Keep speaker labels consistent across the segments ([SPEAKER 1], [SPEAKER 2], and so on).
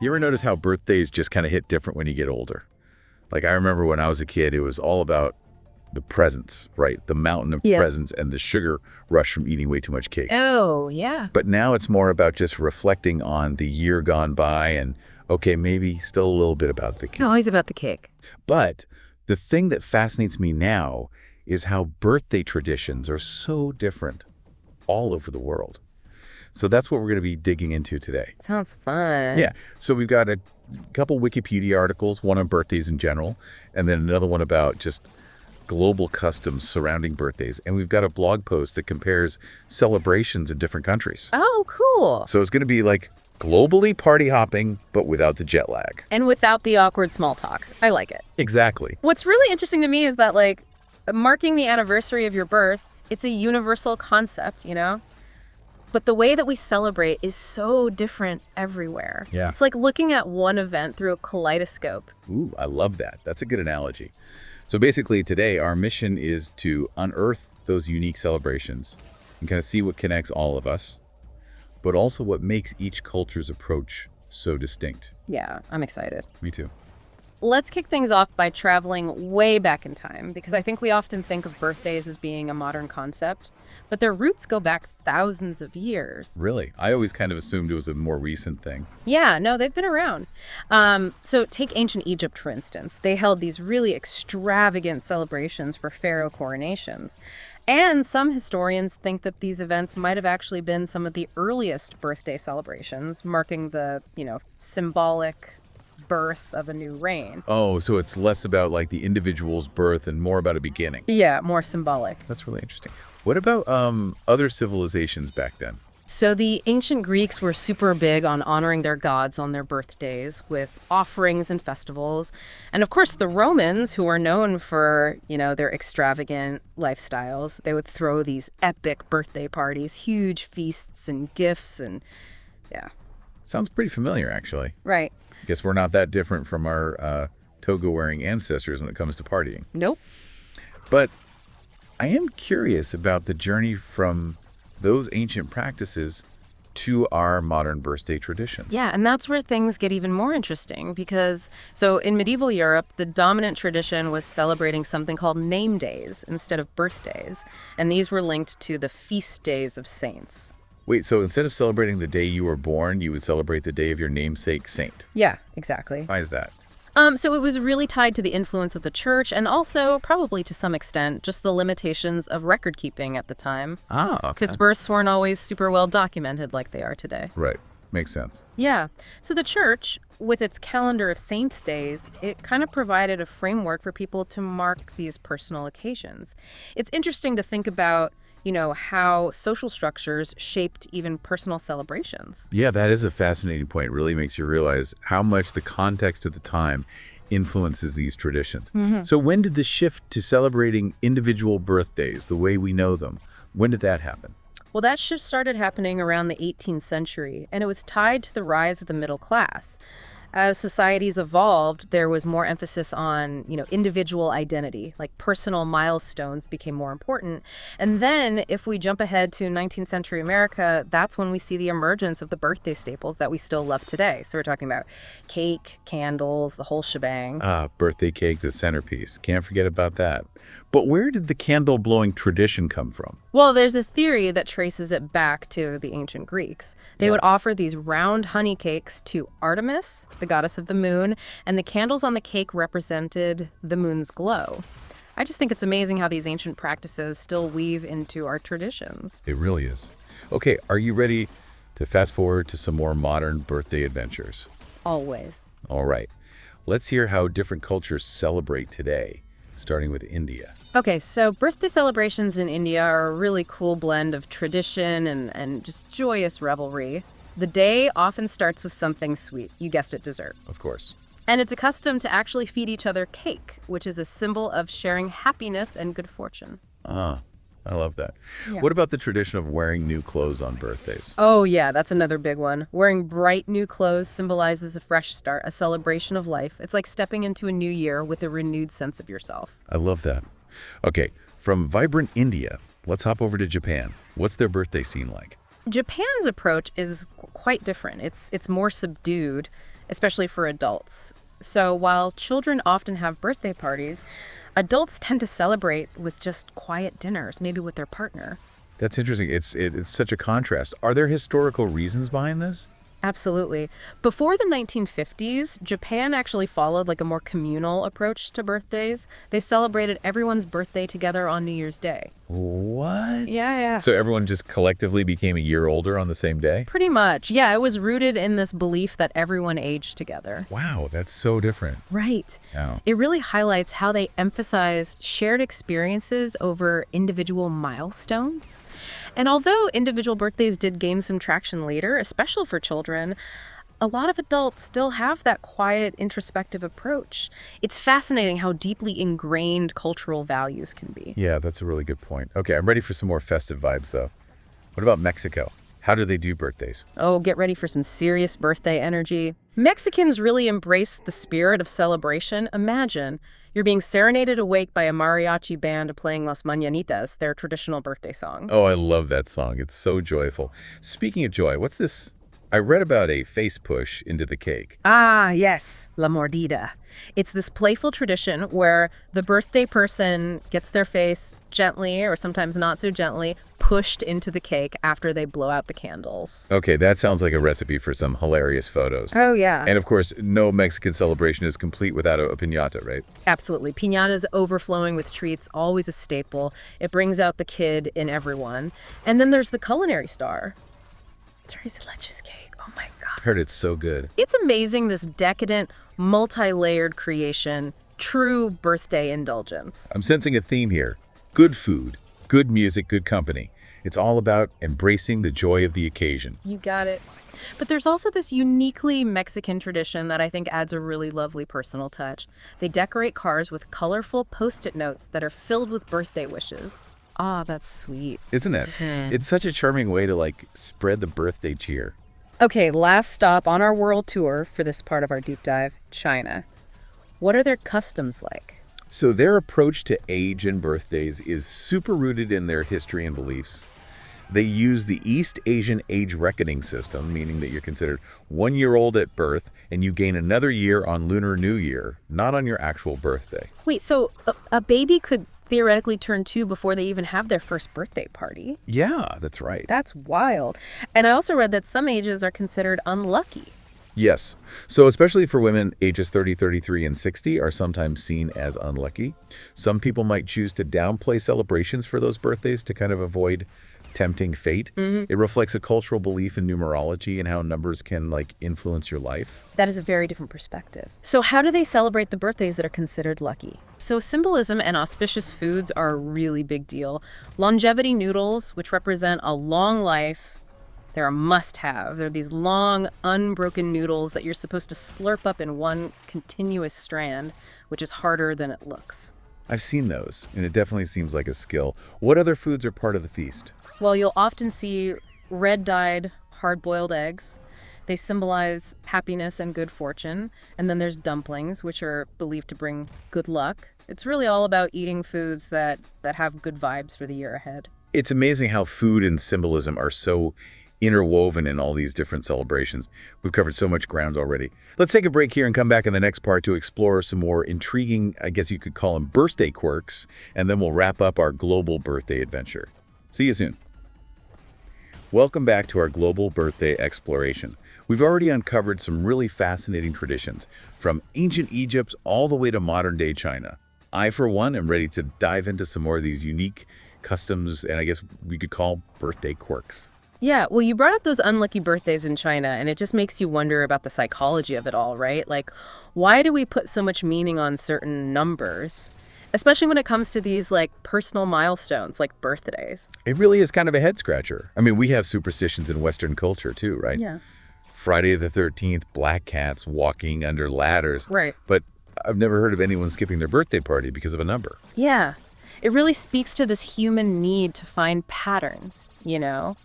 [SPEAKER 1] You ever notice how birthdays just kind of hit different when you get older? Like I remember when I was a kid, it was all about the presents, right? The mountain of presents and the sugar rush from eating way too much cake.
[SPEAKER 2] Oh, yeah.
[SPEAKER 1] But now it's more about just reflecting on the year gone by and, okay, maybe still a little bit about the cake.
[SPEAKER 2] Always about the cake.
[SPEAKER 1] But the thing that fascinates me now is how birthday traditions are so different all over the world. So that's what we're going to be digging into today.
[SPEAKER 2] Sounds fun.
[SPEAKER 1] Yeah. So we've got a couple Wikipedia articles, one on birthdays in general, and then another one about just global customs surrounding birthdays. And we've got a blog post that compares celebrations in different countries.
[SPEAKER 2] Oh, cool.
[SPEAKER 1] So it's going to be like globally party hopping, but without the jet lag.
[SPEAKER 2] And without the awkward small talk. I like it.
[SPEAKER 1] Exactly.
[SPEAKER 2] What's really interesting to me is that, like, marking the anniversary of your birth, it's a universal concept, you know? But the way that we celebrate is so different everywhere.
[SPEAKER 1] Yeah.
[SPEAKER 2] It's like looking at one event through a kaleidoscope.
[SPEAKER 1] Ooh, I love that. That's a good analogy. So basically today, our mission is to unearth those unique celebrations and kind of see what connects all of us, but also what makes each culture's approach so distinct.
[SPEAKER 2] Yeah, I'm excited.
[SPEAKER 1] Me too.
[SPEAKER 2] Let's kick things off by traveling way back in time, because I think we often think of birthdays as being a modern concept, but their roots go back thousands of years.
[SPEAKER 1] Really? I always kind of assumed it was a more recent thing.
[SPEAKER 2] Yeah, no, they've been around. So take ancient Egypt, for instance. They held these really extravagant celebrations for pharaoh coronations. And some historians think that these events might have actually been some of the earliest birthday celebrations, marking the, symbolic birth of a new reign.
[SPEAKER 1] Oh, so it's less about like the individual's birth and more about a beginning.
[SPEAKER 2] Yeah, more symbolic.
[SPEAKER 1] That's really interesting. What about other civilizations back then?
[SPEAKER 2] So the ancient Greeks were super big on honoring their gods on their birthdays with offerings and festivals. And of course, the Romans, who are known for, their extravagant lifestyles, they would throw these epic birthday parties, huge feasts and gifts and yeah.
[SPEAKER 1] Sounds pretty familiar, actually.
[SPEAKER 2] Right.
[SPEAKER 1] Guess we're not that different from our toga-wearing ancestors when it comes to partying.
[SPEAKER 2] Nope.
[SPEAKER 1] But I am curious about the journey from those ancient practices to our modern birthday traditions.
[SPEAKER 2] Yeah, and that's where things get even more interesting because, so in medieval Europe, the dominant tradition was celebrating something called name days instead of birthdays. And these were linked to the feast days of saints.
[SPEAKER 1] Wait, so instead of celebrating the day you were born, you would celebrate the day of your namesake saint?
[SPEAKER 2] Yeah, exactly.
[SPEAKER 1] Why is that?
[SPEAKER 2] So it was really tied to the influence of the church and also, probably to some extent, just the limitations of record keeping at the time.
[SPEAKER 1] Ah, okay.
[SPEAKER 2] Because births weren't always super well documented like they are today.
[SPEAKER 1] Right. Makes sense.
[SPEAKER 2] Yeah. So the church, with its calendar of saints' days, it kind of provided a framework for people to mark these personal occasions. It's interesting to think about how social structures shaped even personal celebrations.
[SPEAKER 1] Yeah, that is a fascinating point. It really makes you realize how much the context of the time influences these traditions. Mm-hmm. So when did the shift to celebrating individual birthdays the way we know them, when did that happen?
[SPEAKER 2] Well, that shift started happening around the 18th century, and it was tied to the rise of the middle class. As societies evolved, there was more emphasis on, individual identity, like personal milestones became more important. And then if we jump ahead to 19th century America, that's when we see the emergence of the birthday staples that we still love today. So we're talking about cake, candles, the whole shebang.
[SPEAKER 1] Birthday cake, the centerpiece. Can't forget about that. But where did the candle blowing tradition come from?
[SPEAKER 2] Well, there's a theory that traces it back to the ancient Greeks. They would offer these round honey cakes to Artemis, the goddess of the moon, and the candles on the cake represented the moon's glow. I just think it's amazing how these ancient practices still weave into our traditions.
[SPEAKER 1] It really is. Okay, are you ready to fast forward to some more modern birthday adventures?
[SPEAKER 2] Always.
[SPEAKER 1] All right. Let's hear how different cultures celebrate today, starting with India.
[SPEAKER 2] Okay, so birthday celebrations in India are a really cool blend of tradition and just joyous revelry. The day often starts with something sweet. You guessed it, dessert.
[SPEAKER 1] Of course.
[SPEAKER 2] And it's a custom to actually feed each other cake, which is a symbol of sharing happiness and good fortune.
[SPEAKER 1] Ah, I love that.
[SPEAKER 2] Yeah.
[SPEAKER 1] What about the tradition of wearing new clothes on birthdays?
[SPEAKER 2] Oh, yeah, that's another big one. Wearing bright new clothes symbolizes a fresh start, a celebration of life. It's like stepping into a new year with a renewed sense of yourself.
[SPEAKER 1] I love that. Okay, from vibrant India, let's hop over to Japan. What's their birthday scene like?
[SPEAKER 2] Japan's approach is quite different. It's more subdued. especially for adults. So while children often have birthday parties, adults tend to celebrate with just quiet dinners, maybe with their partner.
[SPEAKER 1] That's interesting. It's such a contrast. Are there historical reasons behind this?
[SPEAKER 2] Absolutely. Before the 1950s, Japan actually followed like a more communal approach to birthdays. They celebrated everyone's birthday together on New Year's Day.
[SPEAKER 1] What?
[SPEAKER 2] Yeah.
[SPEAKER 1] So everyone just collectively became a year older on the same day?
[SPEAKER 2] Pretty much. Yeah, it was rooted in this belief that everyone aged together.
[SPEAKER 1] Wow, that's so different.
[SPEAKER 2] Right.
[SPEAKER 1] Wow.
[SPEAKER 2] It really highlights how they emphasized shared experiences over individual milestones. And although individual birthdays did gain some traction later, especially for children, a lot of adults still have that quiet, introspective approach. It's fascinating how deeply ingrained cultural values can be.
[SPEAKER 1] Yeah, that's a really good point. Okay, I'm ready for some more festive vibes, though. What about Mexico? How do they do birthdays?
[SPEAKER 2] Oh, get ready for some serious birthday energy. Mexicans really embrace the spirit of celebration. Imagine you're being serenaded awake by a mariachi band playing Las Mañanitas, their traditional birthday song.
[SPEAKER 1] Oh, I love that song. It's so joyful. Speaking of joy, what's this? I read about a face push into the cake.
[SPEAKER 2] Ah, yes, la mordida. It's this playful tradition where the birthday person gets their face gently, or sometimes not so gently, pushed into the cake after they blow out the candles.
[SPEAKER 1] Okay, that sounds like a recipe for some hilarious photos.
[SPEAKER 2] Oh, yeah.
[SPEAKER 1] And of course, no Mexican celebration is complete without a piñata, right?
[SPEAKER 2] Absolutely. Piñatas overflowing with treats, always a staple. It brings out the kid in everyone. And then there's the culinary star. Tres leches cake. Oh my God.
[SPEAKER 1] I've heard it's so good.
[SPEAKER 2] It's amazing, this decadent, multi-layered creation, true birthday indulgence.
[SPEAKER 1] I'm sensing a theme here. Good food, good music, good company. It's all about embracing the joy of the occasion.
[SPEAKER 2] You got it. But there's also this uniquely Mexican tradition that I think adds a really lovely personal touch. They decorate cars with colorful Post-it notes that are filled with birthday wishes. Ah, that's sweet.
[SPEAKER 1] Isn't it? It's such a charming way to spread the birthday cheer.
[SPEAKER 2] Okay, last stop on our world tour for this part of our deep dive, China. What are their customs like?
[SPEAKER 1] So their approach to age and birthdays is super rooted in their history and beliefs. They use the East Asian age reckoning system, meaning that you're considered 1 year old at birth and you gain another year on Lunar New Year, not on your actual birthday.
[SPEAKER 2] Wait, so a baby could theoretically turn 2 before they even have their first birthday party?
[SPEAKER 1] Yeah, that's right.
[SPEAKER 2] That's wild. And I also read that some ages are considered unlucky.
[SPEAKER 1] Yes. So especially for women, ages 30, 33, and 60 are sometimes seen as unlucky. Some people might choose to downplay celebrations for those birthdays to kind of avoid tempting fate. It reflects a cultural belief in numerology and how numbers can influence your life.
[SPEAKER 2] That is a very different perspective. So how do they celebrate the birthdays that are considered lucky? So symbolism and auspicious foods are a really big deal. Longevity noodles, which represent a long life, they're a must-have. They're these long, unbroken noodles that you're supposed to slurp up in one continuous strand, which is harder than it looks.
[SPEAKER 1] I've seen those, and it definitely seems like a skill. What other foods are part of the feast?
[SPEAKER 2] Well, you'll often see red-dyed, hard-boiled eggs. They symbolize happiness and good fortune. And then there's dumplings, which are believed to bring good luck. It's really all about eating foods that have good vibes for the year ahead.
[SPEAKER 1] It's amazing how food and symbolism are so interwoven in all these different celebrations. We've covered so much ground already. Let's take a break here and come back in the next part to explore some more intriguing, I guess you could call them birthday quirks, and then we'll wrap up our global birthday adventure. See you soon. Welcome back to our global birthday exploration. We've already uncovered some really fascinating traditions, from ancient Egypt all the way to modern-day China. I, for one, am ready to dive into some more of these unique customs, and I guess we could call birthday quirks.
[SPEAKER 2] Yeah, well, you brought up those unlucky birthdays in China, and it just makes you wonder about the psychology of it all, right? Why do we put so much meaning on certain numbers? Especially when it comes to these personal milestones like birthdays.
[SPEAKER 1] It really is kind of a head scratcher. I mean, we have superstitions in Western culture too, right?
[SPEAKER 2] Yeah.
[SPEAKER 1] Friday the 13th, black cats walking under ladders.
[SPEAKER 2] Right.
[SPEAKER 1] But I've never heard of anyone skipping their birthday party because of a number.
[SPEAKER 2] Yeah. It really speaks to this human need to find patterns, you know?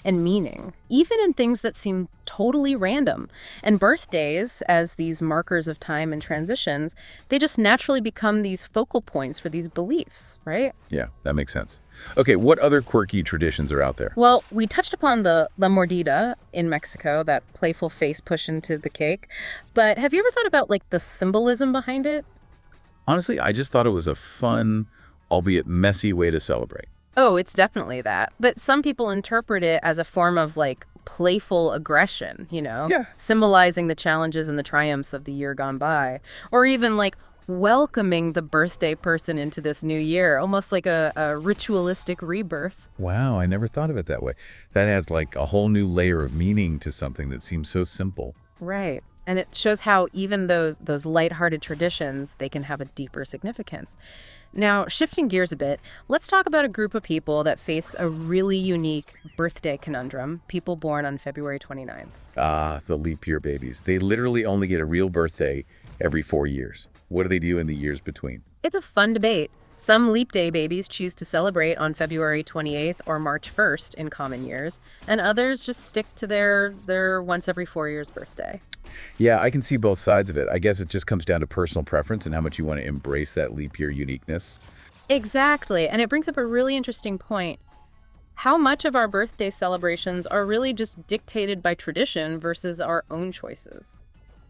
[SPEAKER 2] and meaning, even in things that seem totally random. And birthdays, as these markers of time and transitions, they just naturally become these focal points for these beliefs, right?
[SPEAKER 1] Yeah, that makes sense. Okay, what other quirky traditions are out there?
[SPEAKER 2] Well, we touched upon the La Mordida in Mexico, that playful face push into the cake. But have you ever thought about like the symbolism behind it?
[SPEAKER 1] Honestly, I just thought it was a fun, albeit messy way to celebrate.
[SPEAKER 2] Oh, it's definitely that. But some people interpret it as a form of like playful aggression,
[SPEAKER 1] Yeah.
[SPEAKER 2] symbolizing the challenges and the triumphs of the year gone by. Or even like welcoming the birthday person into this new year, almost like a ritualistic rebirth.
[SPEAKER 1] Wow, I never thought of it that way. That adds like a whole new layer of meaning to something that seems so simple.
[SPEAKER 2] Right. And it shows how even those lighthearted traditions, they can have a deeper significance. Now, shifting gears a bit, let's talk about a group of people that face a really unique birthday conundrum, people born on February 29th.
[SPEAKER 1] Ah, the leap year babies. They literally only get a real birthday every 4 years. What do they do in the years between?
[SPEAKER 2] It's a fun debate. Some leap day babies choose to celebrate on February 28th or March 1st in common years, and others just stick to their once every 4 years birthday.
[SPEAKER 1] Yeah, I can see both sides of it. I guess it just comes down to personal preference and how much you want to embrace that leap year uniqueness.
[SPEAKER 2] Exactly, and it brings up a really interesting point. How much of our birthday celebrations are really just dictated by tradition versus our own choices?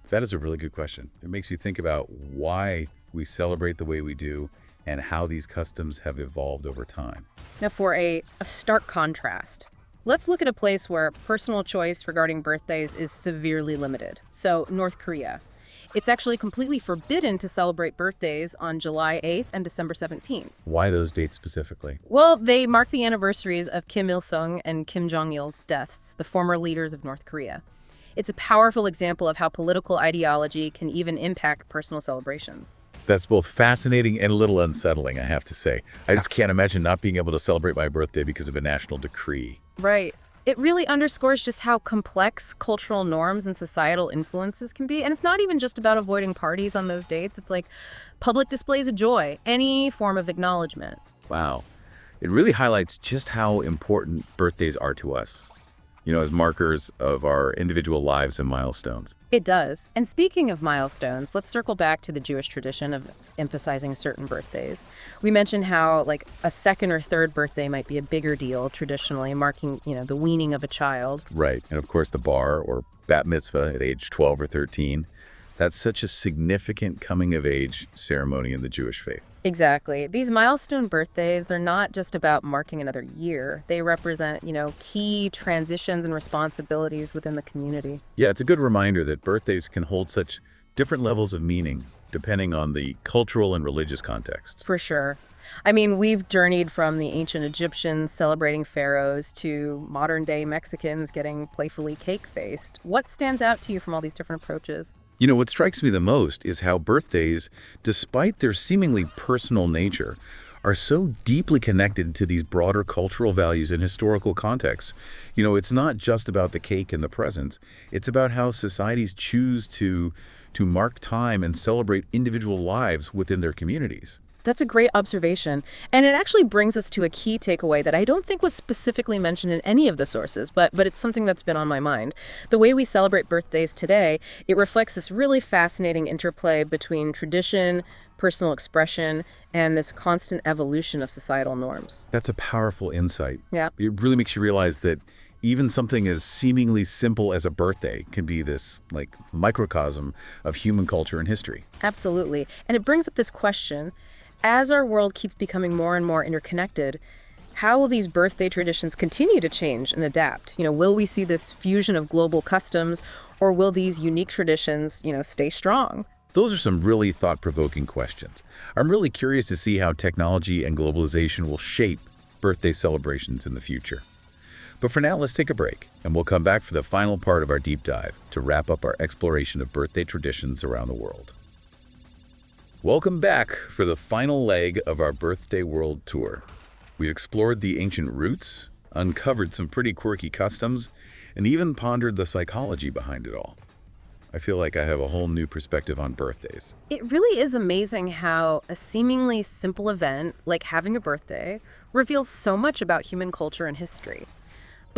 [SPEAKER 1] That is a really good question. It makes you think about why we celebrate the way we do and how these customs have evolved over time.
[SPEAKER 2] Now, for a stark contrast, let's look at a place where personal choice regarding birthdays is severely limited. So, North Korea. It's actually completely forbidden to celebrate birthdays on July 8th and December 17th.
[SPEAKER 1] Why those dates specifically?
[SPEAKER 2] Well, they mark the anniversaries of Kim Il-sung and Kim Jong-il's deaths, the former leaders of North Korea. It's a powerful example of how political ideology can even impact personal celebrations.
[SPEAKER 1] That's both fascinating and a little unsettling, I have to say. I just can't imagine not being able to celebrate my birthday because of a national decree.
[SPEAKER 2] Right. It really underscores just how complex cultural norms and societal influences can be. And it's not even just about avoiding parties on those dates. It's like public displays of joy, any form of acknowledgement.
[SPEAKER 1] Wow. It really highlights just how important birthdays are to us, as markers of our individual lives and milestones.
[SPEAKER 2] It does. And speaking of milestones, let's circle back to the Jewish tradition of emphasizing certain birthdays. We mentioned how like a second or third birthday might be a bigger deal traditionally, marking, the weaning of a child.
[SPEAKER 1] Right. And of course, the bar or bat mitzvah at age 12 or 13. That's such a significant coming-of-age ceremony in the Jewish faith.
[SPEAKER 2] Exactly. These milestone birthdays, they're not just about marking another year. They represent, key transitions and responsibilities within the community.
[SPEAKER 1] Yeah, it's a good reminder that birthdays can hold such different levels of meaning depending on the cultural and religious context.
[SPEAKER 2] For sure. I mean, we've journeyed from the ancient Egyptians celebrating pharaohs to modern-day Mexicans getting playfully cake-faced. What stands out to you from all these different approaches?
[SPEAKER 1] What strikes me the most is how birthdays, despite their seemingly personal nature, are so deeply connected to these broader cultural values and historical contexts. It's not just about the cake and the presents. It's about how societies choose to mark time and celebrate individual lives within their communities.
[SPEAKER 2] That's a great observation. And it actually brings us to a key takeaway that I don't think was specifically mentioned in any of the sources, but it's something that's been on my mind. The way we celebrate birthdays today, it reflects this really fascinating interplay between tradition, personal expression, and this constant evolution of societal norms.
[SPEAKER 1] That's a powerful insight.
[SPEAKER 2] Yeah.
[SPEAKER 1] It really makes you realize that even something as seemingly simple as a birthday can be this microcosm of human culture and history.
[SPEAKER 2] Absolutely. And it brings up this question. As our world keeps becoming more and more interconnected, how will these birthday traditions continue to change and adapt? Will we see this fusion of global customs, or will these unique traditions, stay strong?
[SPEAKER 1] Those are some really thought-provoking questions. I'm really curious to see how technology and globalization will shape birthday celebrations in the future. But for now, let's take a break, and we'll come back for the final part of our deep dive to wrap up our exploration of birthday traditions around the world. Welcome back for the final leg of our Birthday World Tour. We explored the ancient roots, uncovered some pretty quirky customs, and even pondered the psychology behind it all. I feel like I have a whole new perspective on birthdays.
[SPEAKER 2] It really is amazing how a seemingly simple event, like having a birthday, reveals so much about human culture and history.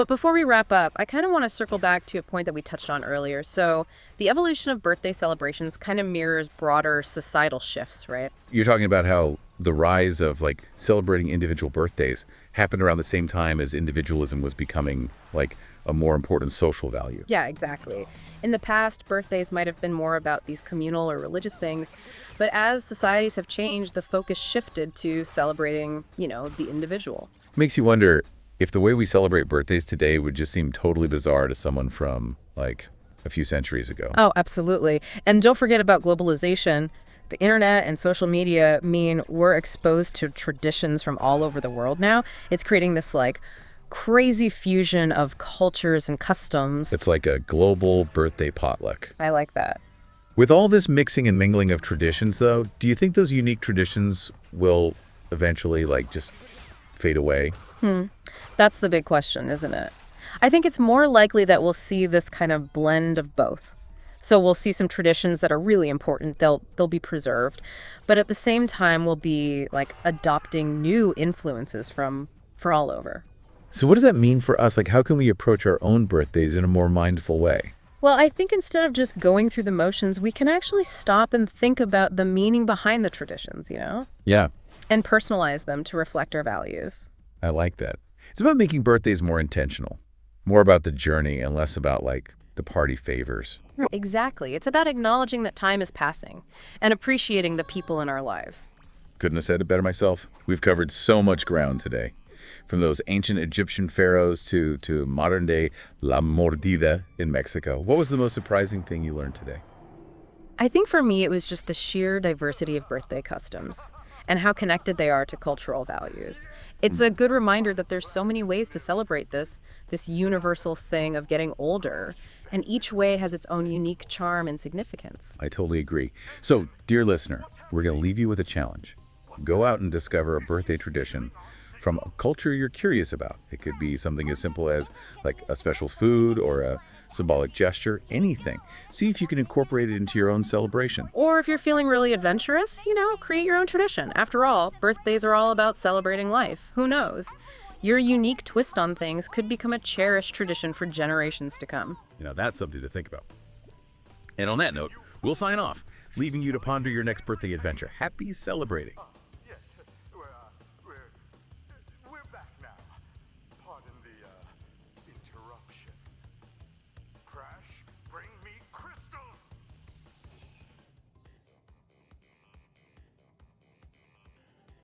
[SPEAKER 2] But before we wrap up, I kind of want to circle back to a point that we touched on earlier. So the evolution of birthday celebrations kind of mirrors broader societal shifts, right?
[SPEAKER 1] You're talking about how the rise of like celebrating individual birthdays happened around the same time as individualism was becoming like a more important social value.
[SPEAKER 2] Yeah, exactly. In the past, birthdays might have been more about these communal or religious things, but as societies have changed, the focus shifted to celebrating, the individual.
[SPEAKER 1] Makes you wonder if the way we celebrate birthdays today would just seem totally bizarre to someone from like a few centuries ago.
[SPEAKER 2] Oh, absolutely. And don't forget about globalization. The internet and social media mean we're exposed to traditions from all over the world now. It's creating this like crazy fusion of cultures and customs.
[SPEAKER 1] It's like a global birthday potluck.
[SPEAKER 2] I like that.
[SPEAKER 1] With all this mixing and mingling of traditions, though, do you think those unique traditions will eventually like just fade away?
[SPEAKER 2] That's the big question, isn't it? I think it's more likely that we'll see this kind of blend of both. So we'll see some traditions that are really important. They'll be preserved. But at the same time, we'll be like adopting new influences from all over.
[SPEAKER 1] So what does that mean for us? Like, how can we approach our own birthdays in a more mindful way?
[SPEAKER 2] Well, I think instead of just going through the motions, we can actually stop and think about the meaning behind the traditions,
[SPEAKER 1] Yeah,
[SPEAKER 2] and personalize them to reflect our values.
[SPEAKER 1] I like that. It's about making birthdays more intentional, more about the journey and less about like the party favors.
[SPEAKER 2] Exactly. It's about acknowledging that time is passing and appreciating the people in our lives.
[SPEAKER 1] Couldn't have said it better myself. We've covered so much ground today. From those ancient Egyptian pharaohs to modern day La Mordida in Mexico. What was the most surprising thing you learned today?
[SPEAKER 2] I think for me, it was just the sheer diversity of birthday customs and how connected they are to cultural values. It's a good reminder that there's so many ways to celebrate this universal thing of getting older, and each way has its own unique charm and significance.
[SPEAKER 1] I totally agree. So, dear listener, we're going to leave you with a challenge. Go out and discover a birthday tradition from a culture you're curious about. It could be something as simple as like a special food or a symbolic gesture, anything. See if you can incorporate it into your own celebration.
[SPEAKER 2] Or if you're feeling really adventurous, create your own tradition. After all, birthdays are all about celebrating life. Who knows? Your unique twist on things could become a cherished tradition for generations to come.
[SPEAKER 1] That's something to think about. And on that note, we'll sign off, leaving you to ponder your next birthday adventure. Happy celebrating.